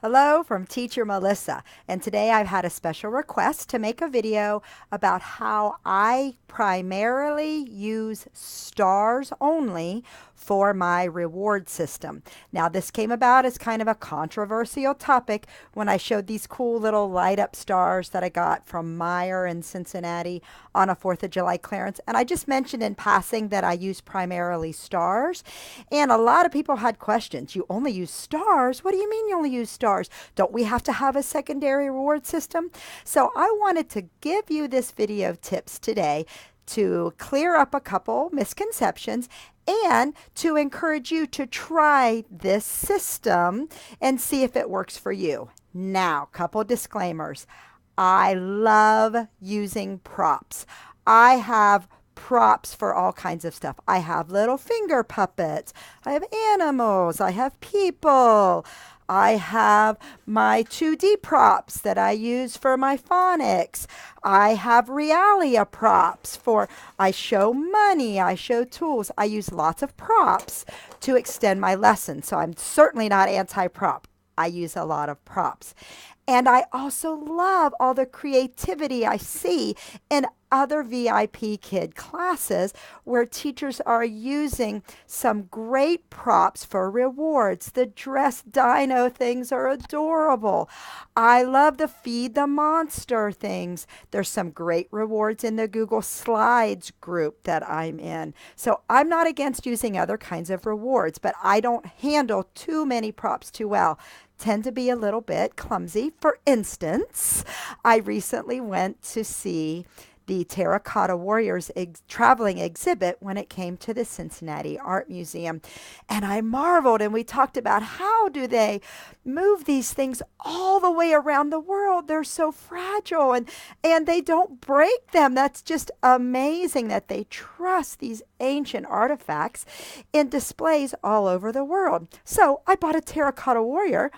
Hello from Teacher Melissa, and today I've had a special request to make a video about how I primarily use stars only for my reward system. Now, this came about as kind of a controversial topic when I showed these cool little light up stars that I got from Meyer in Cincinnati on a 4th of July clearance, and I just mentioned in passing that I use primarily stars, and a lot of people had questions. You only use stars? What do you mean you only use stars? Don't we have to have a secondary reward system? So I wanted to give you this video tips today to clear up a couple misconceptions and to encourage you to try this system and see if it works for you. Now, couple disclaimers. I love using props. I have props for all kinds of stuff. I have little finger puppets. I have animals. I have people. I have my 2D props that I use for my phonics. I have realia props for, I show money, I show tools. I use lots of props to extend my lesson. So I'm certainly not anti-prop. I use a lot of props. And I also love all the creativity I see in other VIP kid classes where teachers are using some great props for rewards. The dress dino things are adorable. I love the feed the monster things. There's some great rewards in the Google Slides group that I'm in. So I'm not against using other kinds of rewards, but I don't handle too many props too well. Tend to be a little bit clumsy. For instance, I recently went to see the Terracotta Warriors traveling exhibit when it came to the Cincinnati Art Museum. And I marveled, and we talked about how do they move these things all the way around the world. They're so fragile and they don't break them. That's just amazing that they trust these ancient artifacts in displays all over the world. So I bought a Terracotta Warrior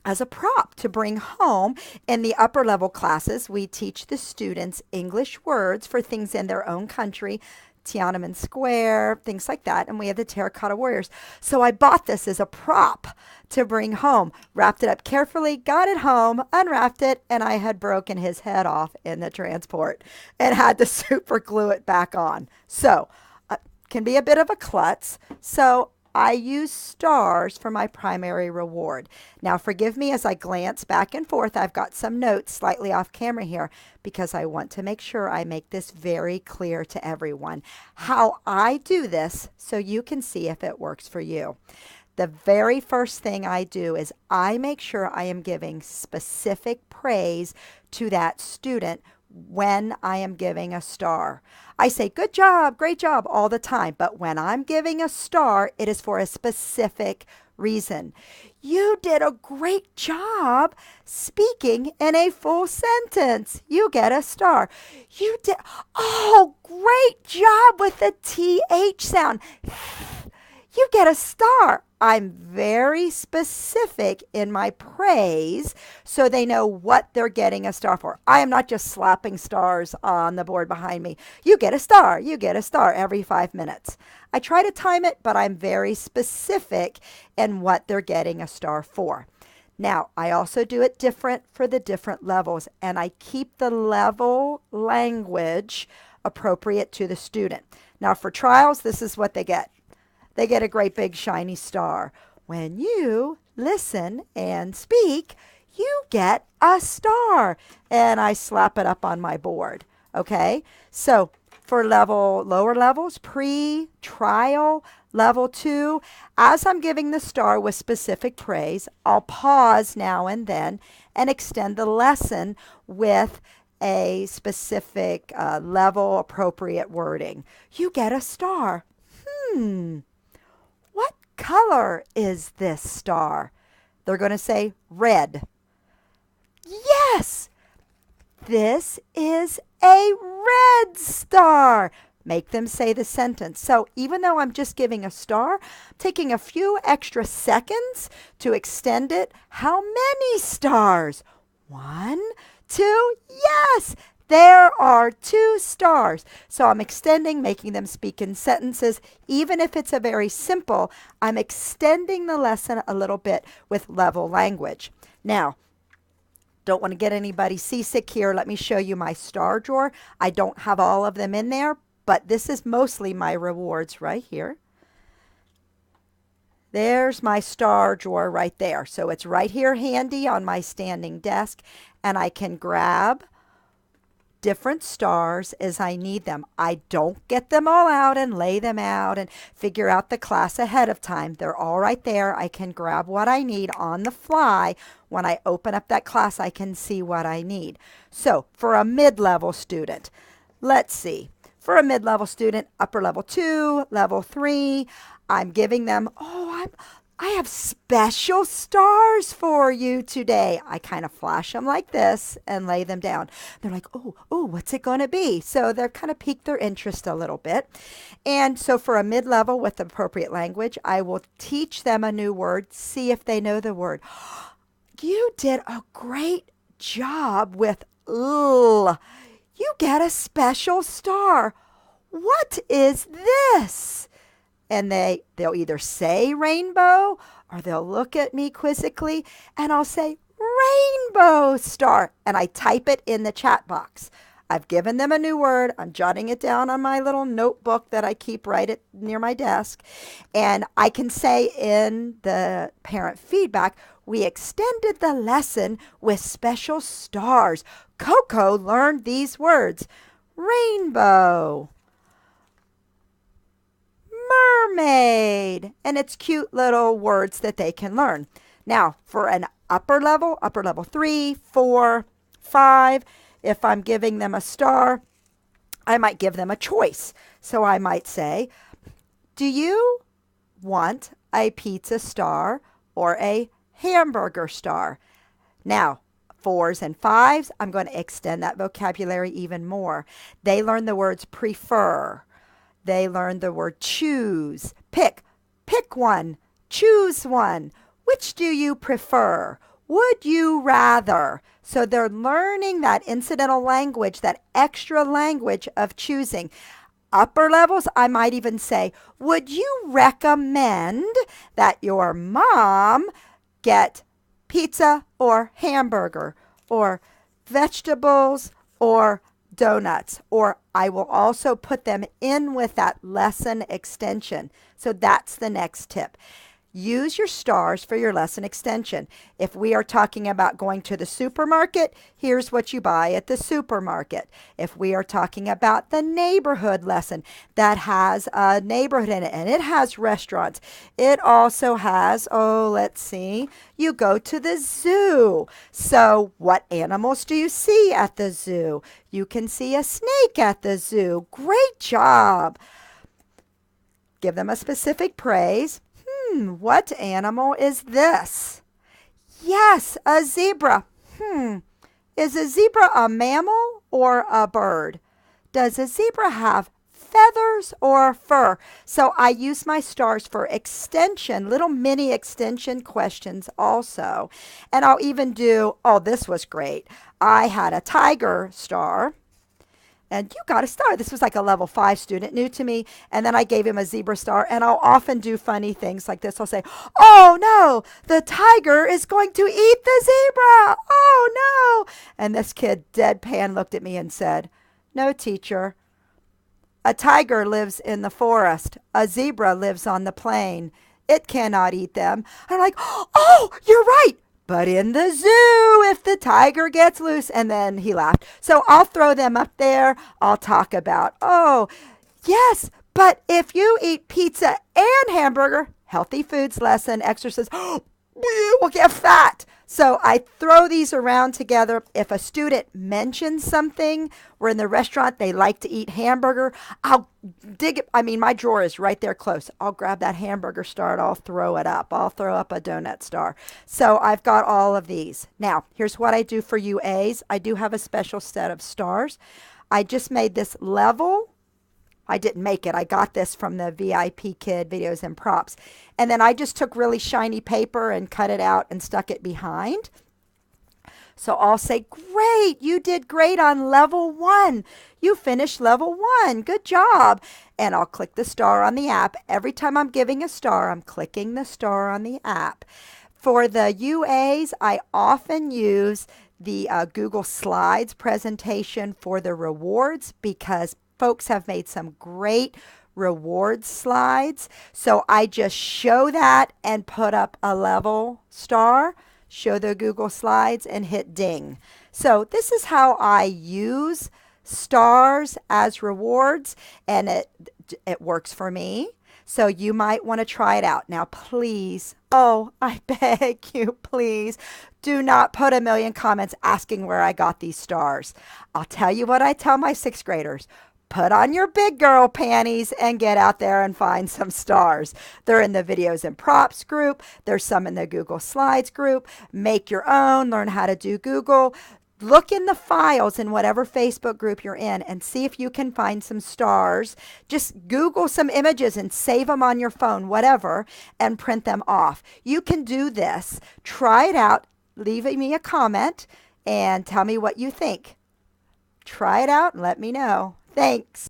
as a prop to bring home. In the upper level classes, we teach the students English words for things in their own country, Tiananmen Square, things like that, and we have the Terracotta Warriors. So I bought this as a prop to bring home, wrapped it up carefully, got it home, unwrapped it, and I had broken his head off in the transport and had to super glue it back on. So can be a bit of a klutz. So I use stars for my primary reward. Now, forgive me as I glance back and forth. I've got some notes slightly off camera here because I want to make sure I make this very clear to everyone how I do this so you can see if it works for you. The very first thing I do is I make sure I am giving specific praise to that student when I am giving a star. I say, good job, great job all the time. But when I'm giving a star, it is for a specific reason. You did a great job speaking in a full sentence. You get a star. You did, oh, great job with the TH sound. You get a star. I'm very specific in my praise so they know what they're getting a star for. I am not just slapping stars on the board behind me. You get a star. You get a star every 5 minutes. I try to time it, but I'm very specific in what they're getting a star for. Now, I also do it different for the different levels, and I keep the level language appropriate to the student. Now, for trials, this is what they get. They get a great big shiny star. When you listen and speak, you get a star. And I slap it up on my board. Okay? So for lower levels, pre-trial, level 2, as I'm giving the star with specific praise, I'll pause now and then and extend the lesson with a specific level appropriate wording. You get a star. What color is this star? They're going to say red. Yes, this is a red star. Make them say the sentence. So even though I'm just giving a star, I'm taking a few extra seconds to extend it. How many stars? 1, 2, yes. There are 2 stars. So I'm extending, making them speak in sentences. Even if it's a very simple, I'm extending the lesson a little bit with level language. Now, don't want to get anybody seasick here. Let me show you my star drawer. I don't have all of them in there, but this is mostly my rewards right here. There's my star drawer right there. So it's right here handy on my standing desk, and I can grab different stars as I need them. I don't get them all out and lay them out and figure out the class ahead of time. They're all right there. I can grab what I need on the fly. When I open up that class, I can see what I need. So for a mid-level student, let's see. For a mid-level student, upper level 2, level 3, I'm giving them, I have special stars for you today. I kind of flash them like this and lay them down. They're like, oh, what's it going to be? So they're kind of pique their interest a little bit. And so for a mid-level with appropriate language, I will teach them a new word, see if they know the word. You did a great job with l. You get a special star. What is this? And they'll either say rainbow or they'll look at me quizzically and I'll say rainbow star. And I type it in the chat box. I've given them a new word. I'm jotting it down on my little notebook that I keep near my desk. And I can say in the parent feedback, we extended the lesson with special stars. Coco learned these words. Rainbow. Mermaid, and it's cute little words that they can learn. Now, for an upper level 3, 4, 5, if I'm giving them a star, I might give them a choice. So I might say, do you want a pizza star or a hamburger star? Now, 4s and 5s, I'm going to extend that vocabulary even more. They learn the words prefer. They learn the word choose, pick one, choose one. Which do you prefer? Would you rather? So they're learning that incidental language, that extra language of choosing. Upper levels, I might even say, would you recommend that your mom get pizza or hamburger or vegetables or donuts? Or I will also put them in with that lesson extension. So that's the next tip. Use your stars for your lesson extension. If we are talking about going to the supermarket, here's what you buy at the supermarket. If we are talking about the neighborhood lesson, that has a neighborhood in it and it has restaurants. It also has, let's see, you go to the zoo. So what animals do you see at the zoo? You can see a snake at the zoo. Great job. Give them a specific praise. What animal is this? Yes, a zebra. Is a zebra a mammal or a bird? Does a zebra have feathers or fur? So I use my stars for extension, little mini extension questions also. And I'll even do, this was great. I had a tiger star. And you got a star. This was like a level 5 student, new to me. And then I gave him a zebra star. And I'll often do funny things like this. I'll say, oh no, the tiger is going to eat the zebra. Oh no. And this kid deadpan looked at me and said, no, teacher. A tiger lives in the forest. A zebra lives on the plain. It cannot eat them. I'm like, oh, you're right. But in the zoo, if the tiger gets loose. And then he laughed. So I'll throw them up there. I'll talk about, yes, but if you eat pizza and hamburger, healthy foods lesson, exercise, you will get fat. So I throw these around together. If a student mentions something, we're in the restaurant, they like to eat hamburger, I'll dig it. I mean, my drawer is right there close. I'll grab that hamburger star and I'll throw it up. I'll throw up a donut star. So I've got all of these. Now, here's what I do for you A's. I do have a special set of stars. I just made this level. I didn't make it. I got this from the VIP Kid Videos and Props. And then I just took really shiny paper and cut it out and stuck it behind. So I'll say, great, you did great on level 1. You finished level 1. Good job. And I'll click the star on the app. Every time I'm giving a star, I'm clicking the star on the app. For the UAs, I often use the Google Slides presentation for the rewards because folks have made some great reward slides. So I just show that and put up a level star, show the Google Slides, and hit ding. So this is how I use stars as rewards, and it works for me. So you might want to try it out. Now, please, oh, I beg you, please, do not put a million comments asking where I got these stars. I'll tell you what I tell my 6th graders. Put on your big girl panties and get out there and find some stars. They're in the videos and props group. There's some in the Google Slides group. Make your own. Learn how to do Google. Look in the files in whatever Facebook group you're in and see if you can find some stars. Just Google some images and save them on your phone, whatever, and print them off. You can do this. Try it out. Leave me a comment and tell me what you think. Try it out and let me know. Thanks.